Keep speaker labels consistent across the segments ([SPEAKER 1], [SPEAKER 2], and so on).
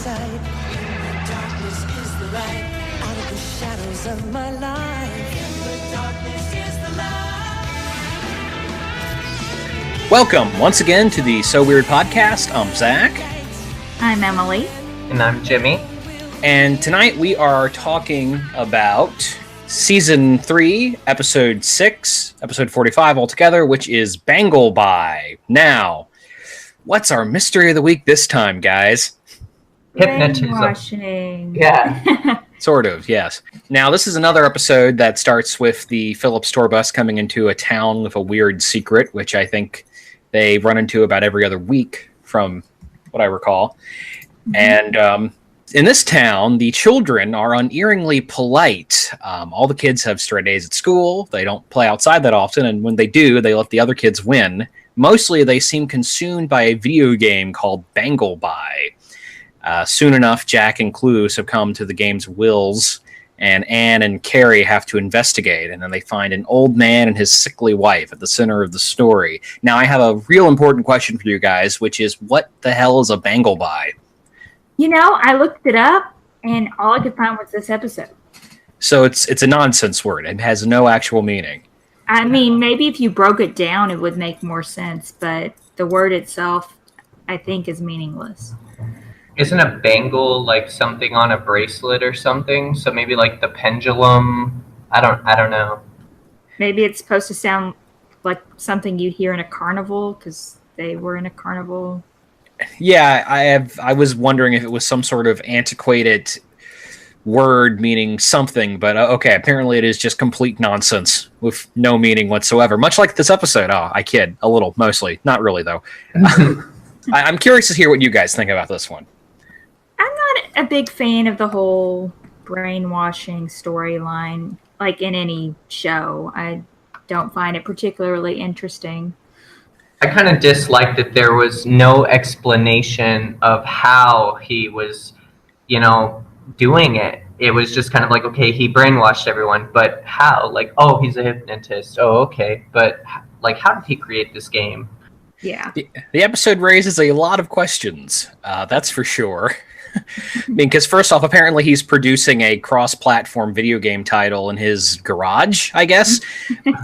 [SPEAKER 1] sight. In the darkness is the light. Out of the shadows of my life. In the darkness is the light.
[SPEAKER 2] Welcome once again to the So Weird podcast. I'm Zach.
[SPEAKER 3] I'm Emily.
[SPEAKER 4] And I'm Jimmy.
[SPEAKER 2] And tonight we are talking about Season 3, Episode 6, Episode 45 altogether, which is Banglebye. Now, what's our mystery of the week this time, guys?
[SPEAKER 4] Hypnotism.
[SPEAKER 3] Brainwashing.
[SPEAKER 4] Yeah.
[SPEAKER 2] Sort of, yes. Now, this is another episode that starts with the Phillips tour bus coming into a town with a weird secret, which I think they run into about every other week from what I recall. Mm-hmm. And in this town, the children are unerringly polite. All the kids have straight A's at school. They don't play outside that often, and when they do, they let the other kids win. Mostly, they seem consumed by a video game called Banglebye. Soon enough, Jack and Clue succumb to the game's wills, and Anne and Carrie have to investigate, and then they find an old man and his sickly wife at the center of the story. Now, I have a real important question for you guys, which is, what the hell is a Banglebye?
[SPEAKER 3] You know, I looked it up, and all I could find was this episode.
[SPEAKER 2] So it's a nonsense word. It has no actual meaning.
[SPEAKER 3] I mean, maybe if you broke it down, it would make more sense, but the word itself, I think, is meaningless.
[SPEAKER 4] Isn't a bangle like something on a bracelet or something? So maybe like the pendulum. I don't know.
[SPEAKER 3] Maybe it's supposed to sound like something you hear in a carnival because they were in a carnival.
[SPEAKER 2] Yeah, I was wondering if it was some sort of antiquated word meaning something, but okay, apparently it is just complete nonsense with no meaning whatsoever. Much like this episode. Oh, I kid. A little, mostly. Not really, though. I'm curious to hear what you guys think about this one.
[SPEAKER 3] I'm not a big fan of the whole brainwashing storyline, like in any show. I don't find it particularly interesting.
[SPEAKER 4] I kind of disliked that there was no explanation of how he was, doing it. It was just kind of like, okay, he brainwashed everyone, but how? Like, oh, he's a hypnotist. Oh, okay. But, like, how did he create this game?
[SPEAKER 3] Yeah.
[SPEAKER 2] The episode raises a lot of questions, that's for sure. Because first off, apparently he's producing a cross-platform video game title in his garage, I guess.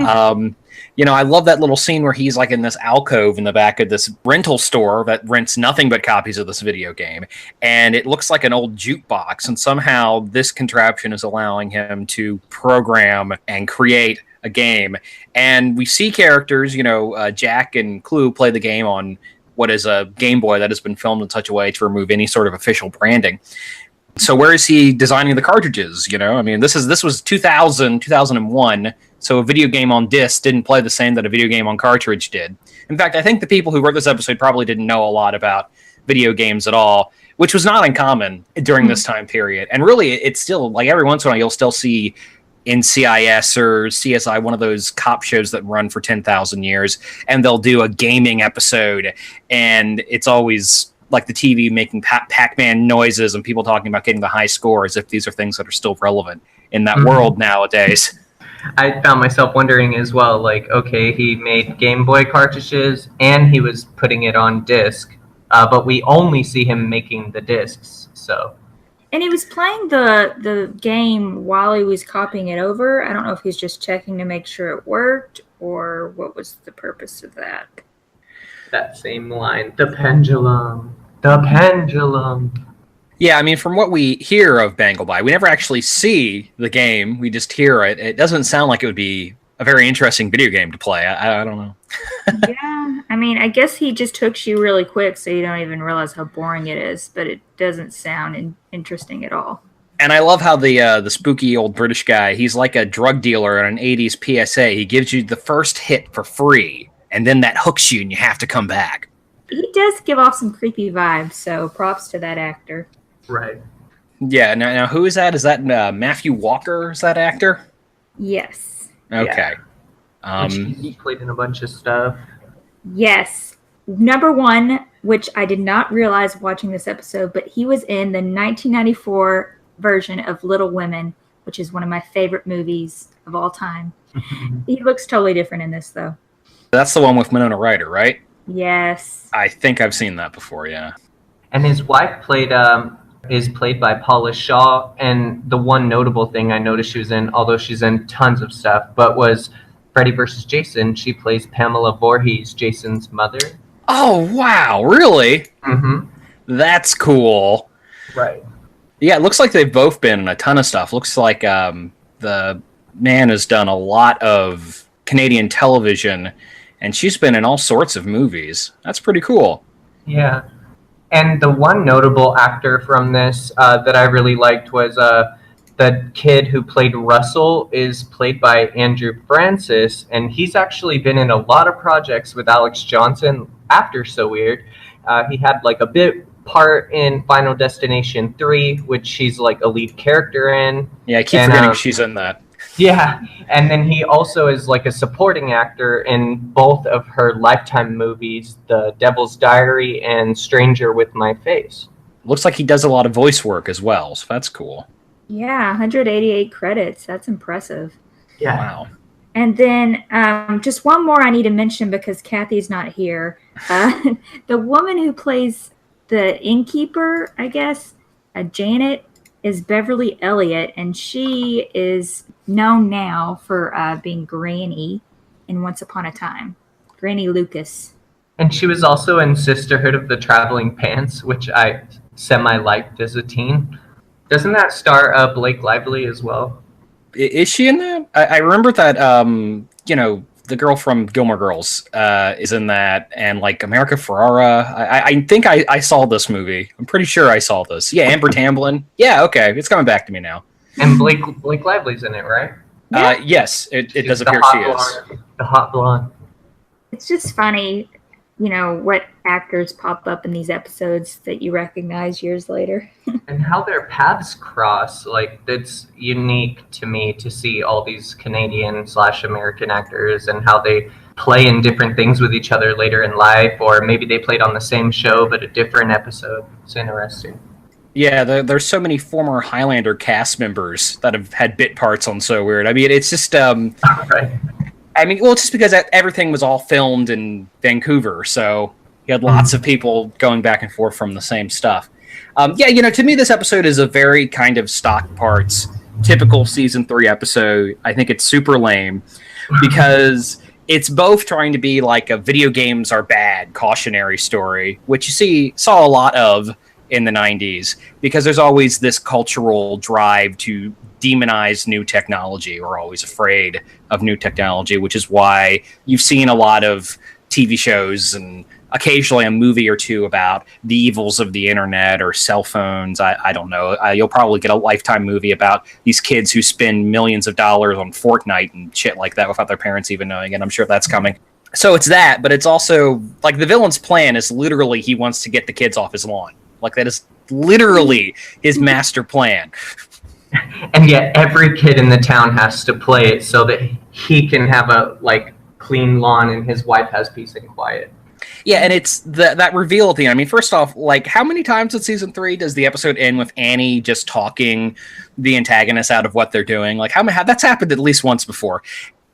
[SPEAKER 2] I love that little scene where he's like in this alcove in the back of this rental store that rents nothing but copies of this video game. And it looks like an old jukebox. And somehow this contraption is allowing him to program and create a game. And we see characters, Jack and Clue play the game on what is a Game Boy that has been filmed in such a way to remove any sort of official branding. So where is he designing the cartridges? I mean, this was 2001. So a video game on disc didn't play the same that a video game on cartridge did. In fact, I think the people who wrote this episode probably didn't know a lot about video games at all, which was not uncommon during this time period. And really, it's still, like, every once in a while, you'll still see NCIS or CSI, one of those cop shows that run for 10,000 years, and they'll do a gaming episode, and it's always like the TV making Pac-Man noises and people talking about getting the high score as if these are things that are still relevant in that world nowadays.
[SPEAKER 4] I found myself wondering as well, like, okay, he made Game Boy cartridges and he was putting it on disc, but we only see him making the discs, so.
[SPEAKER 3] And he was playing the game while he was copying it over. I don't know if he's just checking to make sure it worked or what was the purpose of that.
[SPEAKER 4] That same line, the pendulum.
[SPEAKER 2] Yeah, I mean, from what we hear of Banglebye, we never actually see the game. We just hear it. It doesn't sound like it would be a very interesting video game to play. I don't know.
[SPEAKER 3] Yeah, I mean, I guess he just hooks you really quick so you don't even realize how boring it is, but it doesn't sound interesting at all.
[SPEAKER 2] And I love how the spooky old British guy, he's like a drug dealer on an 80s PSA. He gives you the first hit for free, and then that hooks you and you have to come back.
[SPEAKER 3] He does give off some creepy vibes, so props to that actor.
[SPEAKER 4] Right.
[SPEAKER 2] Yeah, now who is that? Is that Matthew Walker? Is that actor?
[SPEAKER 3] Yes.
[SPEAKER 2] Okay.
[SPEAKER 4] Yeah. He played in a bunch of stuff.
[SPEAKER 3] Yes. Number one, which I did not realize watching this episode, but he was in the 1994 version of Little Women, which is one of my favorite movies of all time. He looks totally different in this, though.
[SPEAKER 2] That's the one with Winona Ryder, right?
[SPEAKER 3] Yes.
[SPEAKER 2] I think I've seen that before, yeah.
[SPEAKER 4] And his wife played is played by Paula Shaw, and the one notable thing I noticed she was in, although she's in tons of stuff, but was Freddy vs. Jason. She plays Pamela Voorhees, Jason's mother.
[SPEAKER 2] Oh, wow, really?
[SPEAKER 4] Mm-hmm.
[SPEAKER 2] That's cool.
[SPEAKER 4] Right.
[SPEAKER 2] Yeah, it looks like they've both been in a ton of stuff. Looks like the man has done a lot of Canadian television, and she's been in all sorts of movies. That's pretty cool.
[SPEAKER 4] Yeah. And the one notable actor from this that I really liked was the kid who played Russell is played by Andrew Francis, and he's actually been in a lot of projects with Alex Johnson after So Weird. He had like a bit part in Final Destination 3, which she's like a lead character in.
[SPEAKER 2] Yeah, I keep forgetting she's in that.
[SPEAKER 4] Yeah, and then he also is like a supporting actor in both of her Lifetime movies, The Devil's Diary and Stranger with My Face.
[SPEAKER 2] Looks like he does a lot of voice work as well, so that's cool.
[SPEAKER 3] Yeah, 188 credits. That's impressive.
[SPEAKER 4] Yeah.
[SPEAKER 2] Wow.
[SPEAKER 3] And then just one more I need to mention because Kathy's not here. The woman who plays the innkeeper, I guess, Janet, is Beverly Elliott, and she is known now for being Granny in Once Upon a Time. Granny Lucas.
[SPEAKER 4] And she was also in Sisterhood of the Traveling Pants, which I semi-liked as a teen. Doesn't that star Blake Lively as well?
[SPEAKER 2] Is she in that? I remember that, the girl from Gilmore Girls is in that, and like America Ferrera. I think I saw this movie. I'm pretty sure I saw this. Yeah, Amber Tamblyn. Yeah, okay, it's coming back to me now.
[SPEAKER 4] And Blake Lively's in it, right?
[SPEAKER 2] Yes, it does appear she is.
[SPEAKER 4] The hot blonde.
[SPEAKER 3] It's just funny, what actors pop up in these episodes that you recognize years later.
[SPEAKER 4] And how their paths cross, like that's unique to me to see all these Canadian/American actors and how they play in different things with each other later in life, or maybe they played on the same show but a different episode. It's interesting.
[SPEAKER 2] Yeah, there's so many former Highlander cast members that have had bit parts on So Weird. I mean, it's just
[SPEAKER 4] right.
[SPEAKER 2] I mean, well, it's just because everything was all filmed in Vancouver, so you had lots of people going back and forth from the same stuff. To me, this episode is a very kind of stock parts, typical season 3 episode. I think it's super lame because it's both trying to be like a video games are bad cautionary story, which you saw a lot of in the 90s, because there's always this cultural drive to demonize new technology. We're always afraid of new technology, which is why you've seen a lot of TV shows and occasionally a movie or two about the evils of the internet or cell phones. I don't know. You'll probably get a Lifetime movie about these kids who spend millions of dollars on Fortnite and shit like that without their parents even knowing it. I'm sure that's coming. So it's that, but it's also like the villain's plan is literally he wants to get the kids off his lawn. Like that is literally his master plan.
[SPEAKER 4] And yet every kid in the town has to play it so that he can have a clean lawn and his wife has peace and quiet.
[SPEAKER 2] Yeah, and it's that reveal at the end. I mean, first off, how many times in season 3 does the episode end with Annie just talking the antagonist out of what they're doing? How that's happened at least once before.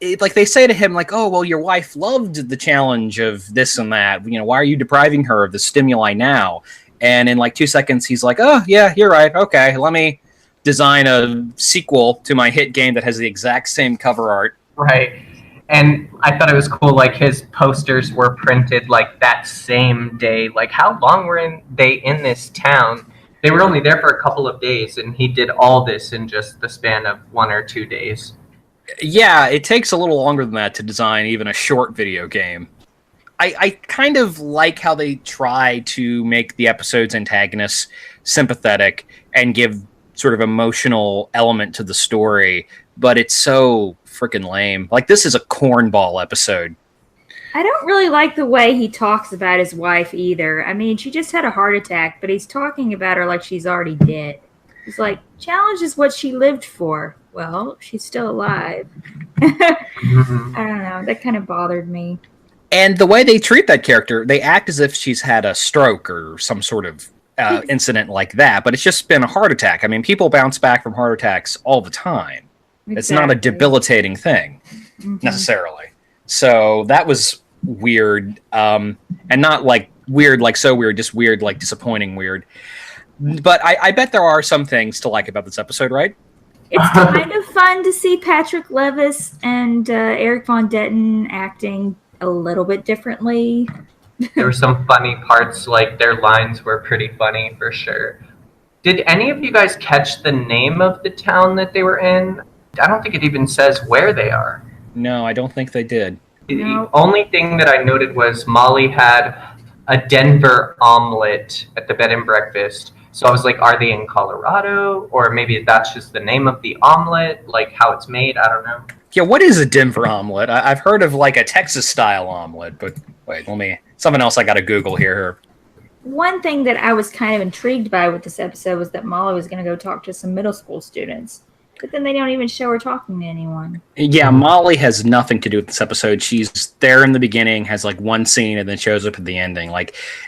[SPEAKER 2] They say to him, oh, well, your wife loved the challenge of this and that. Why are you depriving her of the stimuli now? And in 2 seconds, he's like, oh, yeah, you're right. Okay, let me design a sequel to my hit game that has the exact same cover art.
[SPEAKER 4] Right. And I thought it was cool, his posters were printed that same day. How long were they in this town? They were only there for a couple of days, and he did all this in just the span of 1 or 2 days.
[SPEAKER 2] Yeah, it takes a little longer than that to design even a short video game. I kind of like how they try to make the episode's antagonists sympathetic and give sort of emotional element to the story, but it's so freaking lame. This is a cornball episode.
[SPEAKER 3] I don't really like the way he talks about his wife either. I mean, she just had a heart attack, but he's talking about her like she's already dead. He's like, challenge is what she lived for. Well, she's still alive. I don't know. That kind of bothered me.
[SPEAKER 2] And the way they treat that character, they act as if she's had a stroke or some sort of incident like that, but it's just been a heart attack. I mean, people bounce back from heart attacks all the time. Exactly. It's not a debilitating thing, necessarily. So that was weird, and not weird So Weird, just weird, disappointing weird. But I bet there are some things to like about this episode, right?
[SPEAKER 3] It's kind of fun to see Patrick Levis and Eric Von Detten acting a little bit differently.
[SPEAKER 4] There were some funny parts, like their lines were pretty funny for sure. Did any of you guys catch the name of the town that they were in? I don't think it even says where they are.
[SPEAKER 2] No, I don't think they did.
[SPEAKER 3] No.
[SPEAKER 4] The only thing that I noted was Molly had a Denver omelet at the bed and breakfast. So I was like, are they in Colorado? Or maybe that's just the name of the omelet, like how it's made. I don't know.
[SPEAKER 2] Yeah, what is a Denver omelet? I've heard of like a Texas-style omelet, but wait, something else I got to Google here.
[SPEAKER 3] One thing that I was kind of intrigued by with this episode was that Molly was going to go talk to some middle school students. But then they don't even show her talking to anyone.
[SPEAKER 2] Yeah, Molly has nothing to do with this episode. She's there in the beginning, has like one scene, and then shows up at the ending.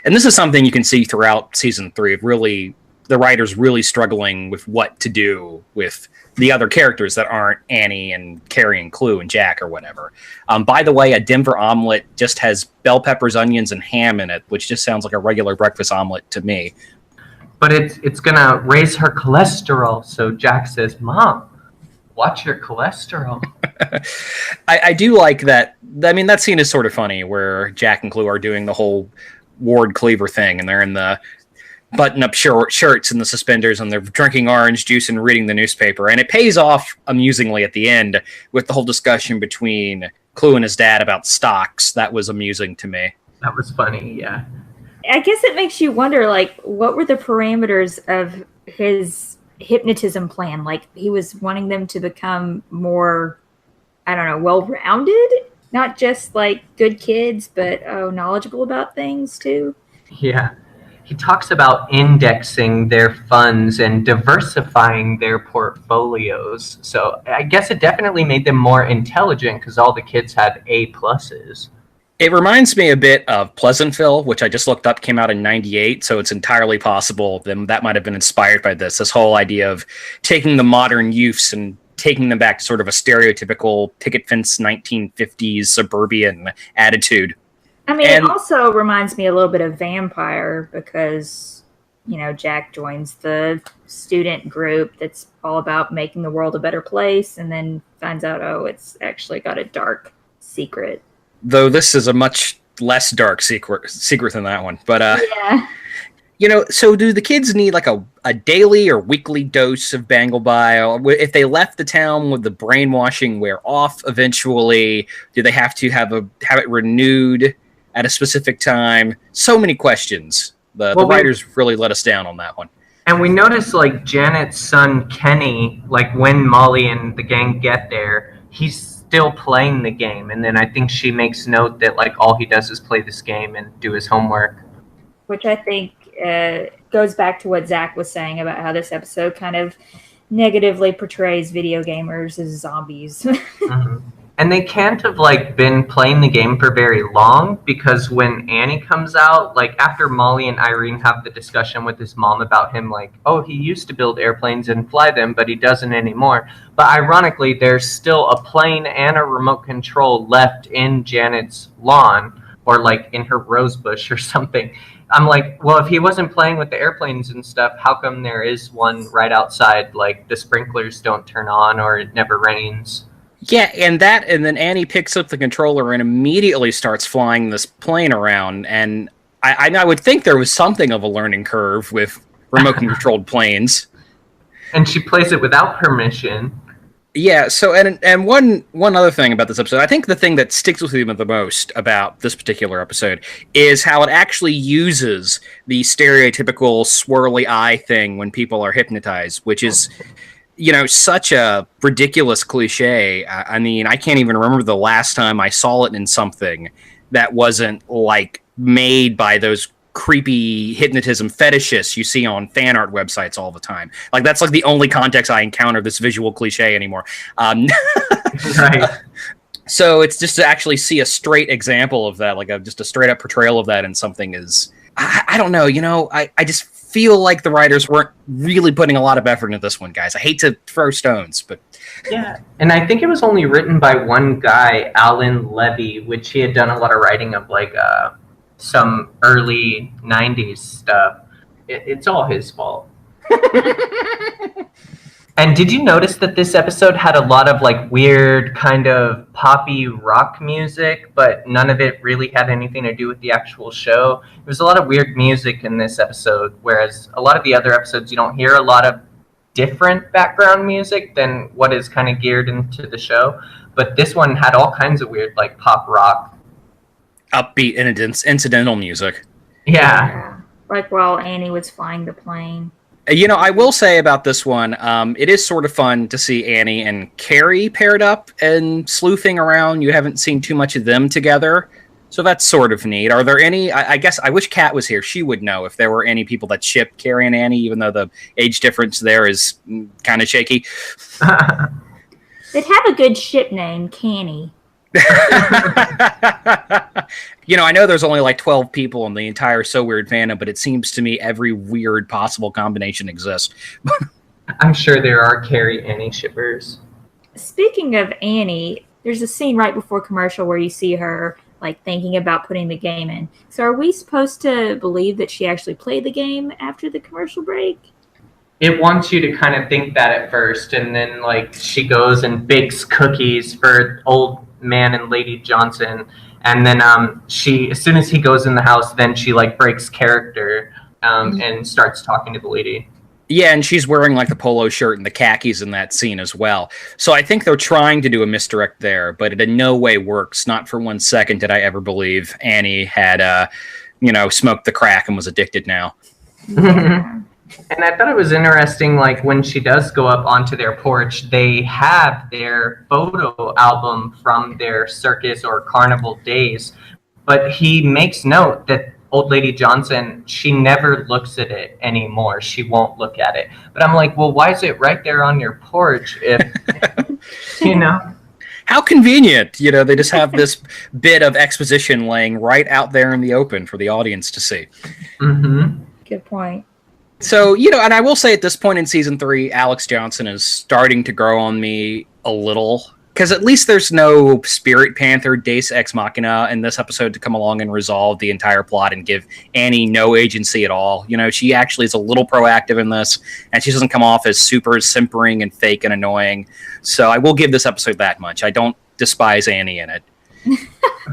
[SPEAKER 2] And this is something you can see throughout season 3. Really, the writers really struggling with what to do with the other characters that aren't Annie and Carrie and Clue and Jack or whatever. By the way, a Denver omelet just has bell peppers, onions, and ham in it, which just sounds like a regular breakfast omelet to me.
[SPEAKER 4] But it's gonna raise her cholesterol. So Jack says, "Mom, watch your cholesterol."
[SPEAKER 2] I do like that. I mean, that scene is sort of funny where Jack and Clue are doing the whole Ward Cleaver thing, and they're in the button-up shirts and the suspenders, and they're drinking orange juice and reading the newspaper. And it pays off amusingly at the end with the whole discussion between Clue and his dad about stocks. That was amusing to me.
[SPEAKER 4] That was funny, yeah.
[SPEAKER 3] I guess it makes you wonder, like, what were the parameters of his hypnotism plan? Like, he was wanting them to become more, I don't know, well-rounded? Not just, like, good kids, but knowledgeable about things, too?
[SPEAKER 4] Yeah. He talks about indexing their funds and diversifying their portfolios. So I guess it definitely made them more intelligent because all the kids had A+.
[SPEAKER 2] It reminds me a bit of Pleasantville, which I just looked up, came out in 98, so it's entirely possible that might have been inspired by this whole idea of taking the modern youths and taking them back to sort of a stereotypical picket fence 1950s suburban attitude.
[SPEAKER 3] I mean, it also reminds me a little bit of Vampire because, you know, Jack joins the student group that's all about making the world a better place and then finds out, oh, it's actually got a dark secret.
[SPEAKER 2] Though this is a much less dark secret than that one. But,
[SPEAKER 3] yeah.
[SPEAKER 2] You know, so do the kids need like a daily or weekly dose of Banglebye? If they left the town, would the brainwashing wear off eventually? Do they have to have it renewed at a specific time? So many questions. The writers really let us down on that one.
[SPEAKER 4] And we notice, like, Janet's son, Kenny, like, when Molly and the gang get there, he's still playing the game. And then I think she makes note that, like, all he does is play this game and do his homework.
[SPEAKER 3] Which I think goes back to what Zach was saying about how this episode kind of negatively portrays video gamers as zombies.
[SPEAKER 4] Mm-hmm. And they can't have, like, been playing the game for very long because when Annie comes out, like, after Molly and Irene have the discussion with his mom about him, like, oh, he used to build airplanes and fly them, but he doesn't anymore. But ironically, there's still a plane and a remote control left in Janet's lawn or, like, in her rose bush or something. I'm like, well, if he wasn't playing with the airplanes and stuff, how come there is one right outside? Like, the sprinklers don't turn on or it never rains.
[SPEAKER 2] Yeah, and then Annie picks up the controller and immediately starts flying this plane around. And I would think there was something of a learning curve with remote controlled planes.
[SPEAKER 4] And she plays it without permission.
[SPEAKER 2] Yeah. So and one other thing about this episode, I think the thing that sticks with me the most about this particular episode is how it actually uses the stereotypical swirly eye thing when people are hypnotized, which is, you know, such a ridiculous cliche. I mean, I can't even remember the last time I saw it in something that wasn't like made by those creepy hypnotism fetishists you see on fan art websites all the time. Like, that's like the only context I encounter this visual cliche anymore.
[SPEAKER 4] Right.
[SPEAKER 2] So it's just to actually see a straight example of that, like just a straight up portrayal of that in something is, I don't know, you know, I just feel like the writers weren't really putting a lot of effort into this one, guys. I hate to throw stones, but
[SPEAKER 4] yeah. And I think it was only written by one guy, Alan Levy, which he had done a lot of writing of, like, some early 90s stuff. It's all his fault. And did you notice that this episode had a lot of like weird kind of poppy rock music, but none of it really had anything to do with the actual show? There was a lot of weird music in this episode, whereas a lot of the other episodes you don't hear a lot of different background music than what is kind of geared into the show. But this one had all kinds of weird like pop rock.
[SPEAKER 2] Upbeat incidental music.
[SPEAKER 4] Yeah.
[SPEAKER 3] Like while Annie was flying the plane.
[SPEAKER 2] You know, I will say about this one, it is sort of fun to see Annie and Carrie paired up and sleuthing around. You haven't seen too much of them together, so that's sort of neat. Are there any, I guess, I wish Kat was here. She would know if there were any people that shipped Carrie and Annie, even though the age difference there is kind of shaky.
[SPEAKER 3] They'd have a good ship name, Canny.
[SPEAKER 2] You know, I know there's only like 12 people in the entire So Weird fandom, but it seems to me every weird possible combination exists.
[SPEAKER 4] I'm sure there are Carrie Annie shippers.
[SPEAKER 3] Speaking of Annie, there's a scene right before commercial where you see her like thinking about putting the game in. So are we supposed to believe that she actually played the game after the commercial break?
[SPEAKER 4] It wants you to kind of think that at first, and then like she goes and bakes cookies for old man and Lady Johnson, and then she, as soon as he goes in the house, then she like breaks character and starts talking to the lady.
[SPEAKER 2] Yeah, and she's wearing like the polo shirt and the khakis in that scene as well. So I think they're trying to do a misdirect there, but it in no way works. Not for 1 second did I ever believe Annie had, smoked the crack and was addicted now.
[SPEAKER 3] Yeah.
[SPEAKER 4] And I thought it was interesting, like when she does go up onto their porch, they have their photo album from their circus or carnival days. But he makes note that old Lady Johnson, she never looks at it anymore. She won't look at it. But I'm like, well, why is it right there on your porch if, you know?
[SPEAKER 2] How convenient. You know, they just have this bit of exposition laying right out there in the open for the audience to see.
[SPEAKER 4] Mm-hmm.
[SPEAKER 3] Good point.
[SPEAKER 2] So, you know, and I will say at this point in season 3, Alex Johnson is starting to grow on me a little. Because at least there's no Spirit Panther, Deus Ex Machina in this episode to come along and resolve the entire plot and give Annie no agency at all. You know, she actually is a little proactive in this, and she doesn't come off as super simpering and fake and annoying. So I will give this episode that much. I don't despise Annie in it.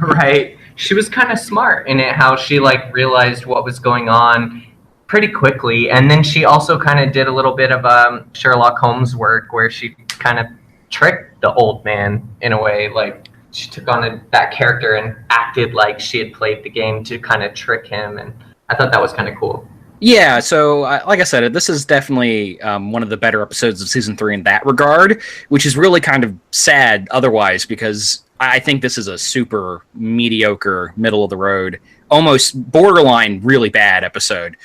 [SPEAKER 4] Right. She was kind of smart in it, how she like realized what was going on pretty quickly. And then she also kind of did a little bit of Sherlock Holmes work where she kind of tricked the old man in a way. Like she took on that character and acted like she had played the game to kind of trick him. And I thought that was kind of cool.
[SPEAKER 2] Yeah, so like I said, this is definitely one of the better episodes of season 3 in that regard, which is really kind of sad otherwise, because I think this is a super mediocre, middle of the road, almost borderline really bad episode.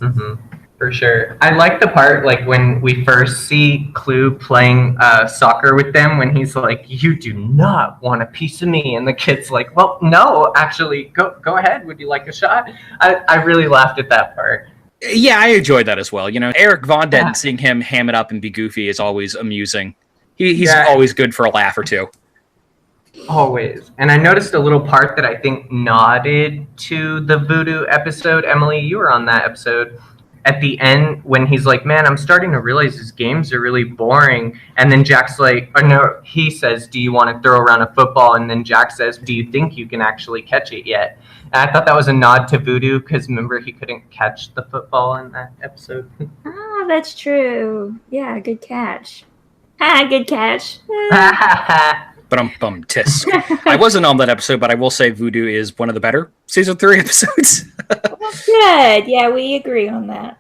[SPEAKER 4] Mm-hmm. For sure. I like the part like when we first see Clue playing soccer with them, when he's like, "You do not want a piece of me," and the kid's like, "Well, no, actually, go ahead. Would you like a shot?" I really laughed at that part.
[SPEAKER 2] Yeah, I enjoyed that as well. You know, Eric Von Dent, seeing him ham it up and be goofy is always amusing. He's always good for a laugh or two.
[SPEAKER 4] Always. And I noticed a little part that I think nodded to the Voodoo episode. Emily, you were on that episode. At the end, when he's like, "Man, I'm starting to realize these games are really boring." And then Jack's like, or no, he says, "Do you want to throw around a football?" And then Jack says, "Do you think you can actually catch it yet?" And I thought that was a nod to Voodoo, because remember, he couldn't catch the football in that episode.
[SPEAKER 3] Oh, that's true. Yeah, good catch. Good catch.
[SPEAKER 2] Bum tisk. I wasn't on that episode, but I will say Voodoo is one of the better season 3 episodes.
[SPEAKER 3] Good. Yeah, we agree on that.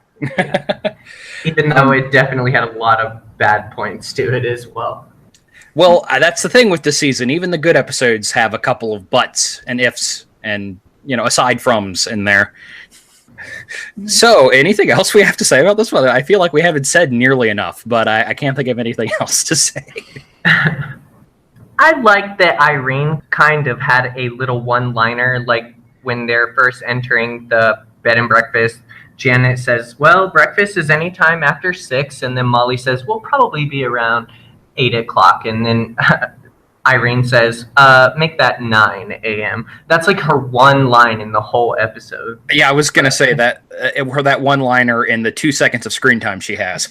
[SPEAKER 4] Even though it definitely had a lot of bad points to it as well.
[SPEAKER 2] Well, that's the thing with this season. Even the good episodes have a couple of buts and ifs and, you know, aside froms in there. So, anything else we have to say about this one? I feel like we haven't said nearly enough, but I can't think of anything else to say.
[SPEAKER 4] I like that Irene kind of had a little one-liner, like when they're first entering the bed and breakfast. Janet says, "Well, breakfast is anytime after 6, and then Molly says, "We'll probably be around 8 o'clock." And then Irene says, make that 9 a.m. That's like her one line in the whole episode.
[SPEAKER 2] Yeah, I was going to say that her that one-liner in the 2 seconds of screen time she has.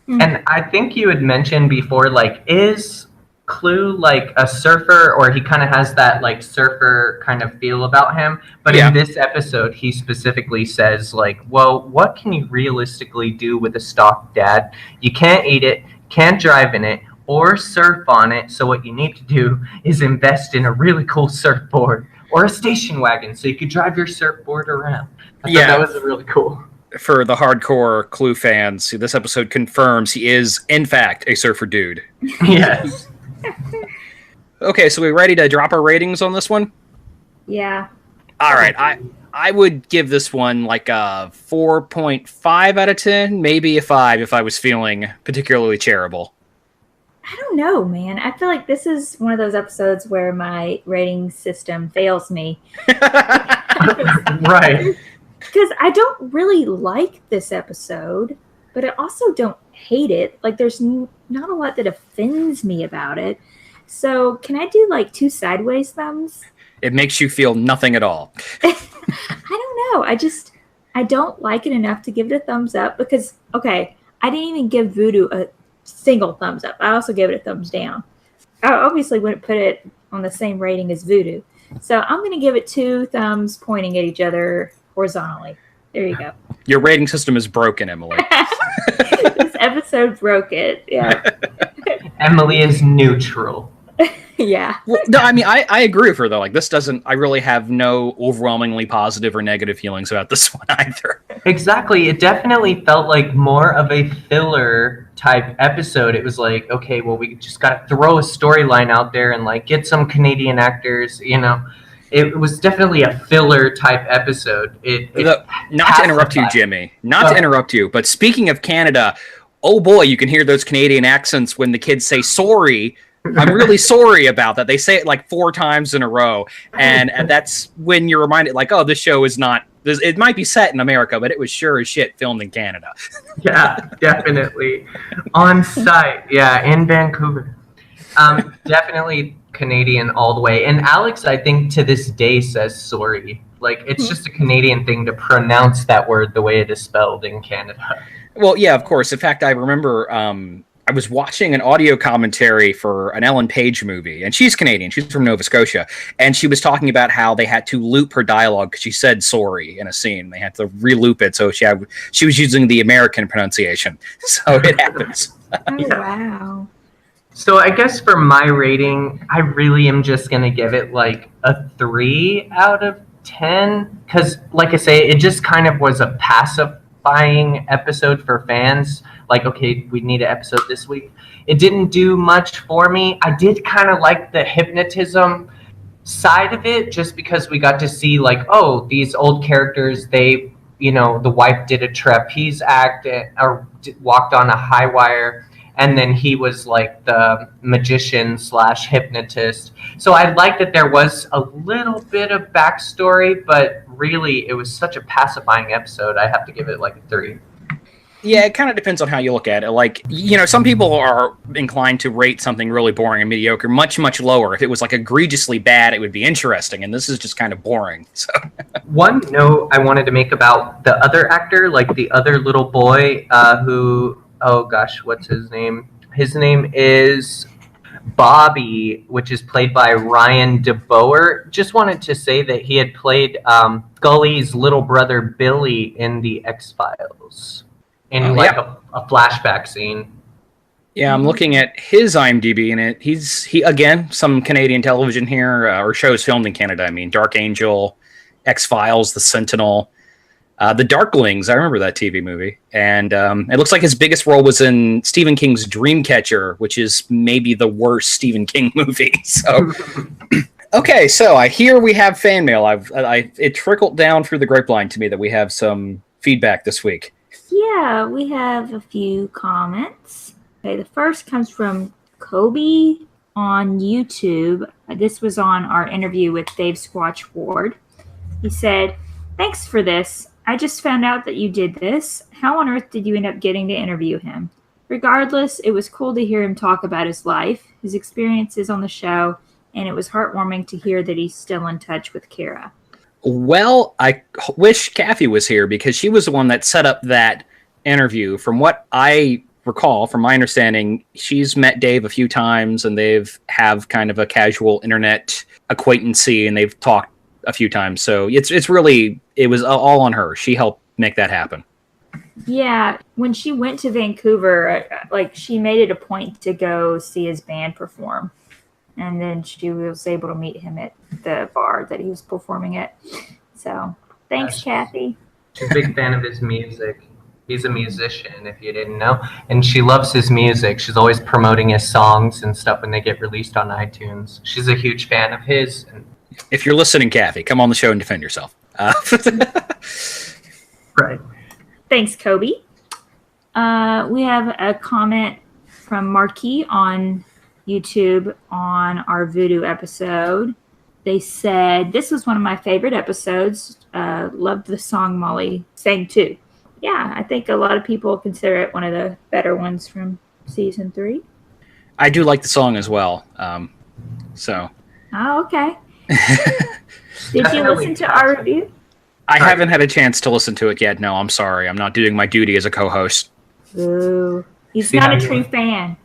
[SPEAKER 4] And I think you had mentioned before, like, is Clue like a surfer, or he kind of has that like surfer kind of feel about him? But in this episode, he specifically says, like, well, what can you realistically do with a stock dad? You can't eat it, can't drive in it, or surf on it. So what you need to do is invest in a really cool surfboard or a station wagon so you could drive your surfboard around. I thought that was really cool.
[SPEAKER 2] For the hardcore Clue fans, this episode confirms he is, in fact, a surfer dude.
[SPEAKER 4] Yes.
[SPEAKER 2] Okay, so we ready to drop our ratings on this one?
[SPEAKER 3] Yeah.
[SPEAKER 2] All right, I would give this one like a 4.5 out of 10, maybe a 5 if I was feeling particularly charitable.
[SPEAKER 3] I don't know, man. I feel like this is one of those episodes where my rating system fails me.
[SPEAKER 4] Right.
[SPEAKER 3] Because I don't really like this episode, but I also don't hate it. Like, there's not a lot that offends me about it. So, can I do like 2 sideways thumbs?
[SPEAKER 2] It makes you feel nothing at all.
[SPEAKER 3] I don't know. I don't like it enough to give it a thumbs up because, okay, I didn't even give Voodoo a single thumbs up. I also gave it a thumbs down. I obviously wouldn't put it on the same rating as Voodoo. So, I'm going to give it 2 thumbs pointing at each other horizontally. There you go.
[SPEAKER 2] Your rating system is broken, Emily.
[SPEAKER 3] This episode broke it. Yeah.
[SPEAKER 4] Emily is neutral.
[SPEAKER 3] Yeah.
[SPEAKER 2] Well, no, I mean, I agree with her, though. Like, this doesn't... I really have no overwhelmingly positive or negative feelings about this one, either.
[SPEAKER 4] Exactly. It definitely felt like more of a filler type episode. It was like, okay, well, we just got to throw a storyline out there and, like, get some Canadian actors, you know. It was definitely a filler type episode.
[SPEAKER 2] Not to interrupt you, Jimmy. Not to interrupt you, but speaking of Canada, oh boy, you can hear those Canadian accents when the kids say sorry. I'm really sorry about that. They say it like 4 times in a row. And that's when you're reminded, like, oh, this show is not... It might be set in America, but it was sure as shit filmed in Canada.
[SPEAKER 4] Yeah, definitely. On site. Yeah, in Vancouver. Definitely Canadian all the way. And Alex, I think to this day says sorry. Like, it's just a Canadian thing to pronounce that word the way it is spelled in Canada.
[SPEAKER 2] Well, yeah, of course. In fact, I remember I was watching an audio commentary for an Ellen Page movie, and she's Canadian. She's from Nova Scotia. And she was talking about how they had to loop her dialogue because she said sorry in a scene. They had to re-loop it, so she was using the American pronunciation. So it happens.
[SPEAKER 3] Oh, yeah. Wow.
[SPEAKER 4] So I guess for my rating, I really am just going to give it like a 3 out of 10. Because, like I say, it just kind of was a pacifying episode for fans. Like, okay, we need an episode this week. It didn't do much for me. I did kind of like the hypnotism side of it, just because we got to see, like, oh, these old characters, they, you know, the wife did a trapeze act or walked on a high wire. And then he was like the magician / hypnotist. So I liked that there was a little bit of backstory, but really it was such a pacifying episode. I have to give it like a 3.
[SPEAKER 2] Yeah, it kind of depends on how you look at it. Like, you know, some people are inclined to rate something really boring and mediocre much, much lower. If it was like egregiously bad, it would be interesting. And this is just kind of boring. So
[SPEAKER 4] one note I wanted to make about the other actor, like the other little boy who... Oh gosh, what's his name? His name is Bobby, which is played by Ryan DeBoer. Just wanted to say that he had played Scully's little brother Billy in the X-Files in a flashback scene.
[SPEAKER 2] Yeah, I'm looking at his IMDb, and he again, some Canadian television here, or shows filmed in Canada. I mean, Dark Angel, X-Files, The Sentinel. The Darklings, I remember that TV movie. And it looks like his biggest role was in Stephen King's Dreamcatcher, which is maybe the worst Stephen King movie. So, okay, so I hear we have fan mail. It trickled down through the grapevine to me that we have some feedback this week.
[SPEAKER 3] Yeah, we have a few comments. Okay, the first comes from Kobe on YouTube. This was on our interview with Dave Squatch Ward. He said, "Thanks for this. I just found out that you did this. How on earth did you end up getting to interview him? Regardless, it was cool to hear him talk about his life, his experiences on the show, and it was heartwarming to hear that he's still in touch with Kira.
[SPEAKER 2] Well, I wish Kathy was here because she was the one that set up that interview. From what I recall, from my understanding, she's met Dave a few times and have kind of a casual internet acquaintancy, and they've talked a few times. So it was all on her. She helped make that happen.
[SPEAKER 3] Yeah, when she went to Vancouver, she made it a point to go see his band perform. And then she was able to meet him at the bar that he was performing at. So, thanks, Kathy.
[SPEAKER 4] She's a big fan of his music. He's a musician, if you didn't know. And she loves his music. She's always promoting his songs and stuff when they get released on iTunes. She's a huge fan of his.
[SPEAKER 2] If you're listening, Kathy, come on the show and defend yourself.
[SPEAKER 4] Right.
[SPEAKER 3] Thanks, Kobe. We have a comment from Marquis on YouTube on our Voodoo episode. They said, this was one of my favorite episodes. Loved the song Molly sang too. Yeah, I think a lot of people consider it one of the better ones from season 3.
[SPEAKER 2] I do like the song as well.
[SPEAKER 3] Oh, okay. Did you listen to our review?
[SPEAKER 2] I haven't had a chance to listen to it yet. No, I'm sorry. I'm not doing my duty as a co-host.
[SPEAKER 3] Ooh, he's not a true fan.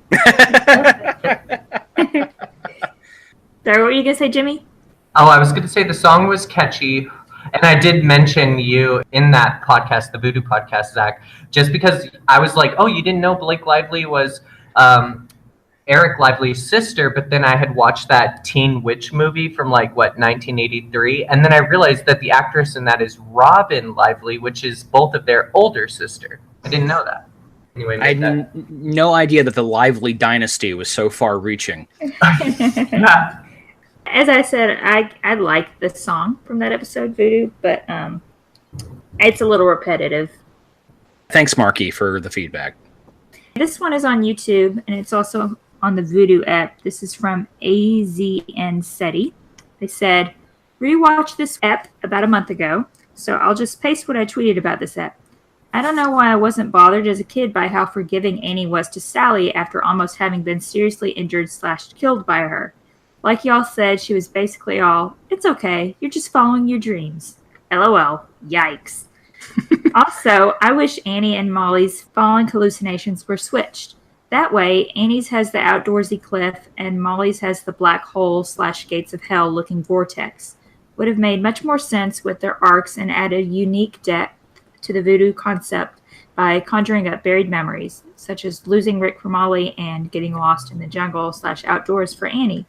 [SPEAKER 3] Sorry, what were you going to say, Jimmy?
[SPEAKER 4] Oh, I was going to say the song was catchy. And I did mention you in that podcast, the Voodoo podcast, Zach, just because I was like, oh, you didn't know Blake Lively was Eric Lively's sister, but then I had watched that Teen Witch movie from 1983, and then I realized that the actress in that is Robin Lively, which is both of their older sister. I didn't know that. Anyway,
[SPEAKER 2] I had no idea that the Lively dynasty was so far-reaching.
[SPEAKER 4] Yeah.
[SPEAKER 3] As I said, I like the song from that episode, Voodoo, but it's a little repetitive.
[SPEAKER 2] Thanks, Marky, for the feedback.
[SPEAKER 3] This one is on YouTube, and it's also on the Voodoo app. This is from AZN SETI. They said, rewatched this app about a month ago, so I'll just paste what I tweeted about this app. I don't know why I wasn't bothered as a kid by how forgiving Annie was to Sally after almost having been seriously injured/killed by her. Like y'all said, she was basically all, it's okay, you're just following your dreams. LOL. Yikes. Also, I wish Annie and Molly's falling hallucinations were switched. That way, Annie's has the outdoorsy cliff, and Molly's has the black hole/gates of hell looking vortex. Would have made much more sense with their arcs and added unique depth to the Voodoo concept by conjuring up buried memories, such as losing Rick for Molly and getting lost in the jungle/outdoors for Annie.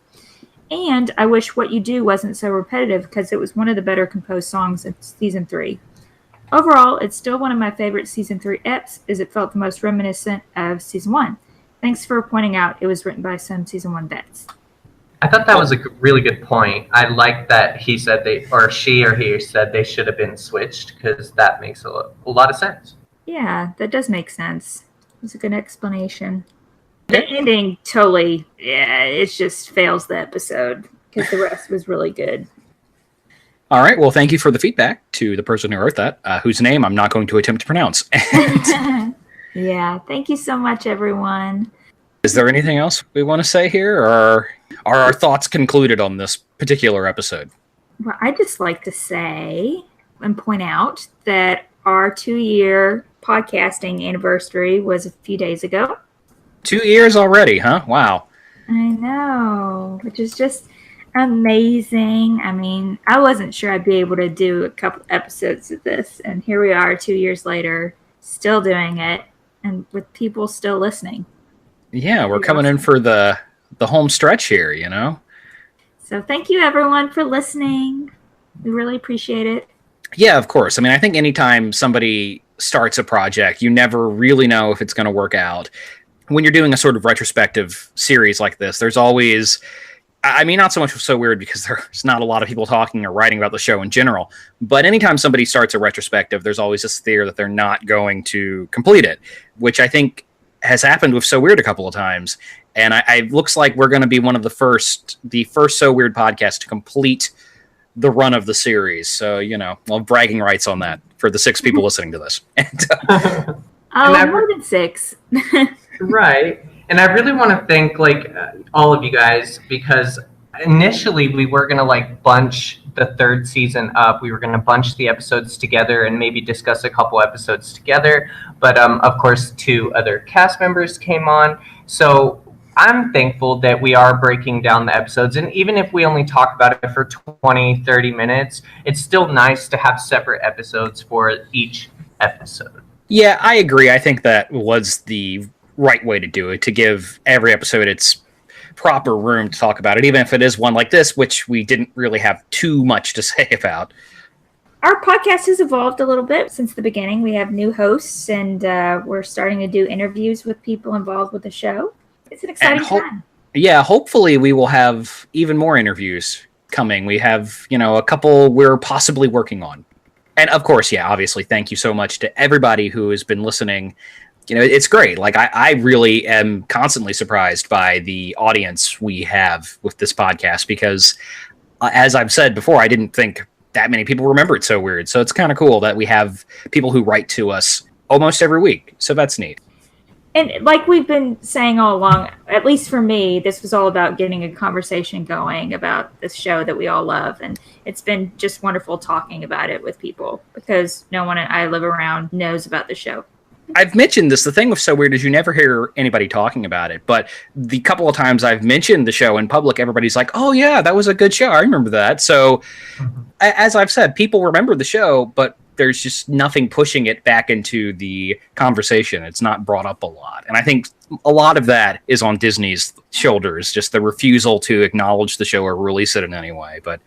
[SPEAKER 3] And I wish What You Do wasn't so repetitive because it was one of the better composed songs in season 3. Overall, it's still one of my favorite season 3 eps, as it felt the most reminiscent of season 1. Thanks for pointing out it was written by some season 1 vets.
[SPEAKER 4] I thought that was a really good point. I like that he said she said they should have been switched, because that makes a lot of sense.
[SPEAKER 3] Yeah, that does make sense. It's a good explanation. The ending totally, it just fails the episode because the rest was really good.
[SPEAKER 2] All right. Well, thank you for the feedback to the person who wrote that, whose name I'm not going to attempt to pronounce.
[SPEAKER 3] Yeah. Thank you so much, everyone.
[SPEAKER 2] Is there anything else we want to say here, or are our thoughts concluded on this particular episode?
[SPEAKER 3] Well, I'd just like to say and point out that our 2-year podcasting anniversary was a few days ago.
[SPEAKER 2] 2 years already, huh? Wow.
[SPEAKER 3] I know, which is just amazing. I mean, I wasn't sure I'd be able to do a couple episodes of this, and here we are 2 years later, still doing it, and with people still listening.
[SPEAKER 2] Yeah, we're coming in for the home stretch here, you know?
[SPEAKER 3] So thank you, everyone, for listening. We really appreciate it.
[SPEAKER 2] Yeah, of course. I mean, I think anytime somebody starts a project, you never really know if it's going to work out. When you're doing a sort of retrospective series like this, there's always, I mean, not so much So Weird because there's not a lot of people talking or writing about the show in general, but anytime somebody starts a retrospective, there's always this fear that they're not going to complete it, which I think has happened with So Weird a couple of times. And it looks like we're going to be one of the first So Weird podcast to complete the run of the series. So, well, bragging rights on that for the 6 people listening to this.
[SPEAKER 3] Oh, more than 6.
[SPEAKER 4] Right. And I really want to thank all of you guys, because initially we were going to bunch the third season up. We were going to bunch the episodes together and maybe discuss a couple episodes together. But of course, 2 other cast members came on. So I'm thankful that we are breaking down the episodes. And even if we only talk about it for 20, 30 minutes, it's still nice to have separate episodes for each episode.
[SPEAKER 2] Yeah, I agree. I think that was the right way to do it, to give every episode its proper room to talk about it, even if it is one like this, which we didn't really have too much to say about.
[SPEAKER 3] Our podcast has evolved a little bit since the beginning. We have new hosts, and we're starting to do interviews with people involved with the show. It's an exciting time.
[SPEAKER 2] Yeah, hopefully we will have even more interviews coming. We have, a couple we're possibly working on. And of course, yeah, obviously, thank you so much to everybody who has been listening. It's great. I really am constantly surprised by the audience we have with this podcast, because as I've said before, I didn't think that many people remember it So Weird. So it's kind of cool that we have people who write to us almost every week. So that's neat.
[SPEAKER 3] And like we've been saying all along, at least for me, this was all about getting a conversation going about this show that we all love. And it's been just wonderful talking about it with people, because no one I live around knows about the show.
[SPEAKER 2] I've mentioned this. The thing with So Weird is you never hear anybody talking about it. But the couple of times I've mentioned the show in public, everybody's like, oh, yeah, that was a good show. I remember that. So as I've said, people remember the show, but there's just nothing pushing it back into the conversation. It's not brought up a lot. And I think a lot of that is on Disney's shoulders, just the refusal to acknowledge the show or release it in any way. But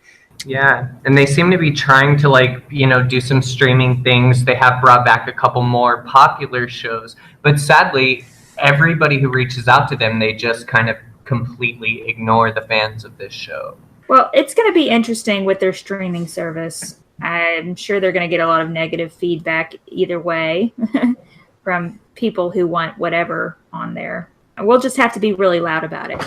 [SPEAKER 4] yeah, and they seem to be trying to do some streaming things. They have brought back a couple more popular shows, but sadly, everybody who reaches out to them, they just kind of completely ignore the fans of this show.
[SPEAKER 3] Well, it's going to be interesting with their streaming service. I'm sure they're going to get a lot of negative feedback either way from people who want whatever on there. We'll just have to be really loud about it.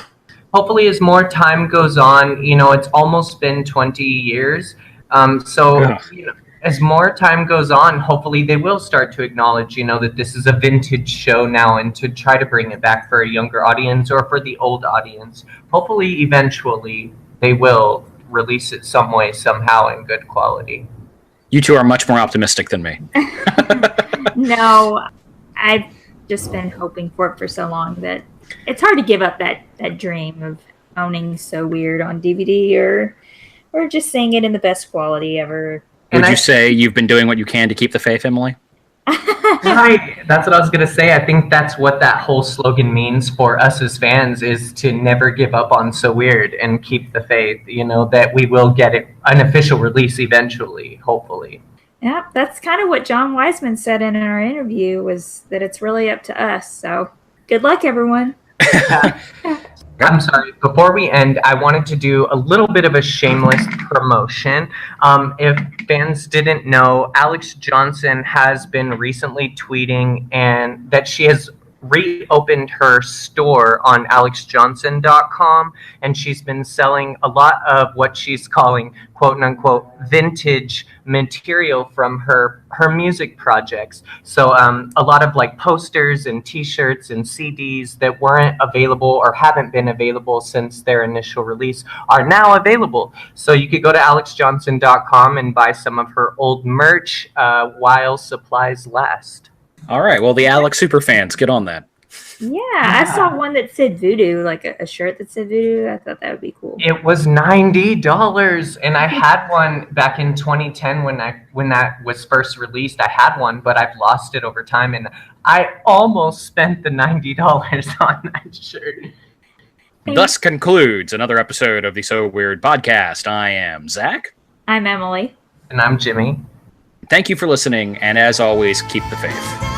[SPEAKER 4] Hopefully, as more time goes on, it's almost been 20 years. As more time goes on, hopefully they will start to acknowledge, that this is a vintage show now, and to try to bring it back for a younger audience or for the old audience. Hopefully, eventually, they will release it some way, somehow, in good quality.
[SPEAKER 2] You two are much more optimistic than me.
[SPEAKER 3] No, I've just been hoping for it for so long that it's hard to give up that dream of owning So Weird on DVD or just seeing it in the best quality ever.
[SPEAKER 2] Would you say you've been doing what you can to keep the faith, Emily?
[SPEAKER 4] Right. That's what I was going to say. I think that's what that whole slogan means for us as fans, is to never give up on So Weird and keep the faith, that we will get an official release eventually, hopefully.
[SPEAKER 3] Yeah, that's kind of what John Wiseman said in our interview, was that it's really up to us. So good luck, everyone.
[SPEAKER 4] I'm sorry. Before we end, I wanted to do a little bit of a shameless promotion. If fans didn't know, Alex Johnson has been recently tweeting and that she has reopened her store on alexjohnson.com, and she's been selling a lot of what she's calling quote unquote vintage material from her music projects. So a lot of posters and t-shirts and CDs that weren't available or haven't been available since their initial release are now available. So you could go to alexjohnson.com and buy some of her old merch while supplies last.
[SPEAKER 2] All right. Well, the Alex superfans, get on that.
[SPEAKER 3] Yeah, I saw one that said Voodoo, like a shirt that said Voodoo. I thought that would be cool.
[SPEAKER 4] It was $90, and I had one back in 2010 when that was first released. I had one, but I've lost it over time, and I almost spent the $90 on that shirt.
[SPEAKER 2] Thus concludes another episode of the So Weird podcast. I am Zach.
[SPEAKER 3] I'm Emily.
[SPEAKER 4] And I'm Jimmy.
[SPEAKER 2] Thank you for listening, and as always, keep the faith.